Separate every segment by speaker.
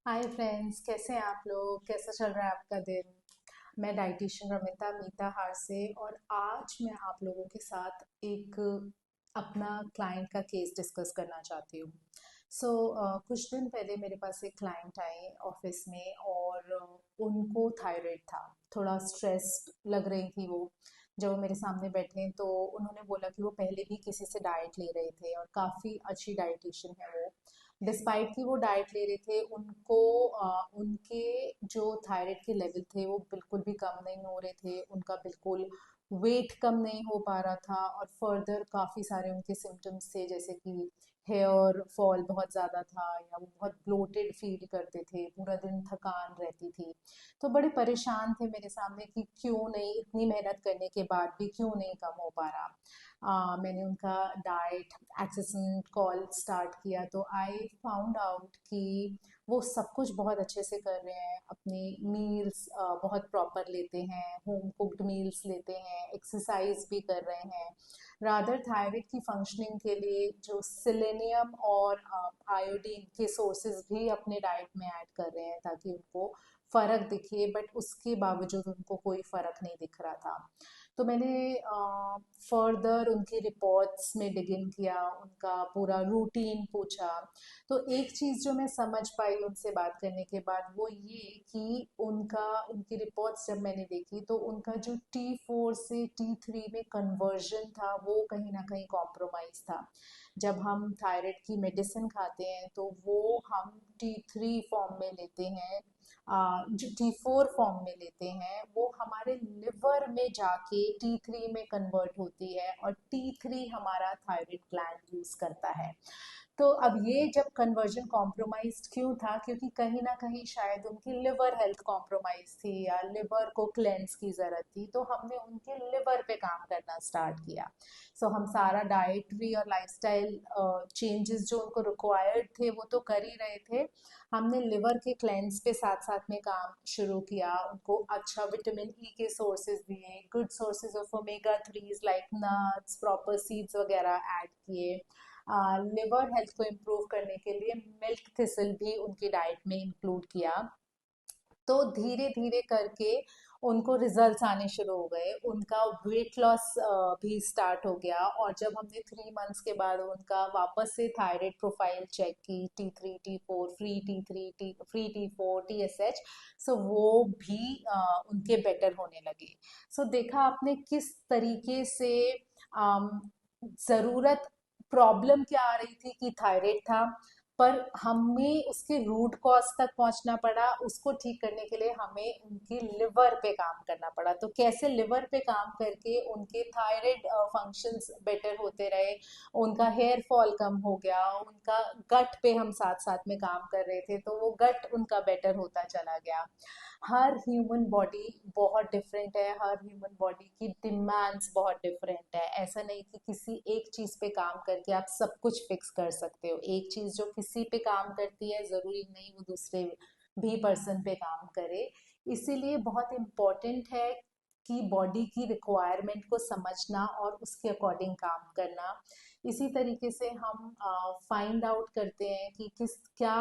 Speaker 1: Hi friends, कैसे हैं आप लोग? कैसा चल रहा है आपका दिन? मैं डाइटिशियन रमिता मीता हार से, और आज मैं आप लोगों के साथ एक अपना क्लाइंट का केस डिस्कस करना चाहती हूँ। कुछ दिन पहले मेरे पास एक क्लाइंट आए ऑफिस में, और उनको थायराइड था। थोड़ा स्ट्रेस्ड लग रही थी वो। जब वो मेरे सामने बैठे तो उन्होंने बोला कि वो पहले भी किसी से डाइट ले रहे थे, और काफ़ी अच्छी डाइटिशियन है वो। डिस्पाइट कि वो डाइट ले रहे थे, उनको उनके जो थायराइड के लेवल थे वो बिल्कुल भी कम नहीं हो रहे थे। उनका बिल्कुल वेट कम नहीं हो पा रहा था, और फर्दर काफ़ी सारे उनके सिम्टम्स थे, जैसे कि हेयर फॉल बहुत ज़्यादा था, या वो बहुत ब्लोटेड फील करते थे, पूरा दिन थकान रहती थी। तो बड़े परेशान थे मेरे सामने कि क्यों नहीं, इतनी मेहनत करने के बाद भी क्यों नहीं कम हो पा रहा। मैंने उनका डाइट एक्सेसन कॉल स्टार्ट किया, तो आई फाउंड आउट कि वो सब कुछ बहुत अच्छे से कर रहे हैं। अपनी मील्स बहुत प्रॉपर लेते हैं, होम कुक्ड मील्स लेते हैं, एक्सरसाइज भी कर रहे हैं। रादर थायराइड की फंक्शनिंग के लिए जो सिलेनियम और आयोडीन के सोर्सेज भी अपने डाइट में ऐड कर रहे हैं, ताकि उनको फ़र्क दिखे। बट उसके बावजूद उनको कोई फ़र्क नहीं दिख रहा था। तो मैंने फर्दर उनकी रिपोर्ट्स में डिग इन किया, उनका पूरा रूटीन पूछा। तो एक चीज़ जो मैं समझ पाई उनसे बात करने के बाद, वो ये कि उनकी रिपोर्ट्स जब मैंने देखी, तो उनका जो T4 से T3 में कन्वर्जन था वो कहीं ना कहीं कॉम्प्रोमाइज़ था। जब हम थायराइड की मेडिसिन खाते हैं तो वो हम T3 फॉर्म में लेते हैं। जो T4 फॉर्म में लेते हैं वो हमारे लिवर में जाके T3 में कन्वर्ट होती है, और T3 हमारा थायराइड ग्लैंड यूज करता है। तो अब ये जब कन्वर्जन कॉम्प्रोमाइज क्यों था, क्योंकि कहीं ना कहीं शायद उनकी लिवर हेल्थ कॉम्प्रोमाइज थी, या लिवर को क्लेंस की ज़रूरत थी। तो हमने उनके लिवर पे काम करना स्टार्ट किया। हम सारा डाइटरी और लाइफस्टाइल चेंजेस जो उनको रिक्वायर्ड थे वो तो कर ही रहे थे। हमने लिवर के क्लेंस पे साथ साथ में काम शुरू किया। उनको अच्छा विटामिन ई के सोर्सेज दिए, good sources of omega 3 like nuts, proper seeds वगैरह ऐड किए। लिवर हेल्थ को इम्प्रूव करने के लिए मिल्क थिसल भी उनकी डाइट में इंक्लूड किया। तो धीरे धीरे करके उनको रिजल्ट्स आने शुरू हो गए। उनका वेट लॉस भी स्टार्ट हो गया, और जब हमने 3 मंथ्स के बाद उनका वापस से थायराइड प्रोफाइल चेक की, T3 T4 free T4 TSH, वो भी उनके बेटर होने लगे। देखा आपने किस तरीके से अम, ज़रूरत, प्रॉब्लम क्या आ रही थी कि थायराइड था, पर हमें उसके रूट कॉज तक पहुंचना पड़ा। उसको ठीक करने के लिए हमें उनके लिवर पे काम करना पड़ा। तो कैसे लिवर पे काम करके उनके थायराइड फंक्शंस बेटर होते रहे, उनका हेयर फॉल कम हो गया, उनका गट पे हम साथ साथ में काम कर रहे थे, तो वो गट उनका बेटर होता चला गया। हर ह्यूमन बॉडी बहुत डिफरेंट है, हर ह्यूमन बॉडी की डिमांड्स बहुत डिफरेंट है। ऐसा नहीं कि किसी एक चीज़ पे काम करके आप सब कुछ फिक्स कर सकते हो। एक चीज़ जो किसी पे काम करती है, ज़रूरी नहीं वो दूसरे भी पर्सन पे काम करे। इसीलिए बहुत इम्पॉर्टेंट है कि बॉडी की रिक्वायरमेंट को समझना और उसके अकॉर्डिंग काम करना। इसी तरीके से हम फाइंड आउट करते हैं कि किस क्या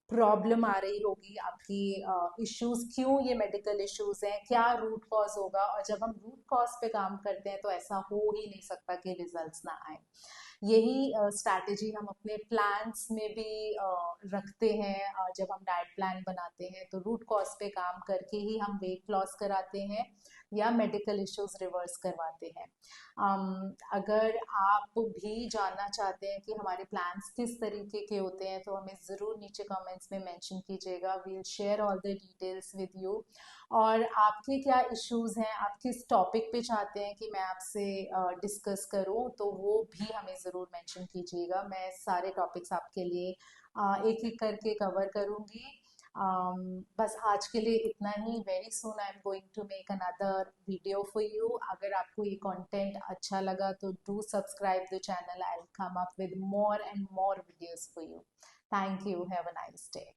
Speaker 1: प्रॉब्लम आ रही होगी आपकी, इश्यूज क्यों, ये मेडिकल इश्यूज हैं, क्या रूट कॉज होगा। और जब हम रूट कॉज पे काम करते हैं तो ऐसा हो ही नहीं सकता कि रिजल्ट्स ना आए। यही स्ट्रैटेजी हम अपने प्लान्स में भी रखते हैं। जब हम डाइट प्लान बनाते हैं तो रूट कॉज पे काम करके ही हम वेट लॉस कराते हैं या मेडिकल इश्यूज रिवर्स करवाते हैं। अगर आप भी जानना चाहते हैं कि हमारे प्लान्स किस तरीके के होते हैं, तो हमें ज़रूर नीचे कमेंट्स में मेंशन कीजिएगा। We will share all the details with you. और आपके क्या इश्यूज़ हैं, आप किस टॉपिक पे चाहते हैं कि मैं आपसे डिस्कस करूं, तो वो भी हमें ज़रूर मेंशन कीजिएगा। मैं सारे टॉपिक्स आपके लिए एक एक करके कवर करूंगी। बस आज के लिए इतना ही। Very soon I am going to make another video for you. अगर आपको ये कंटेंट अच्छा लगा तो do subscribe the channel. I will come up with more and more videos for you. Thank you. Have a nice day.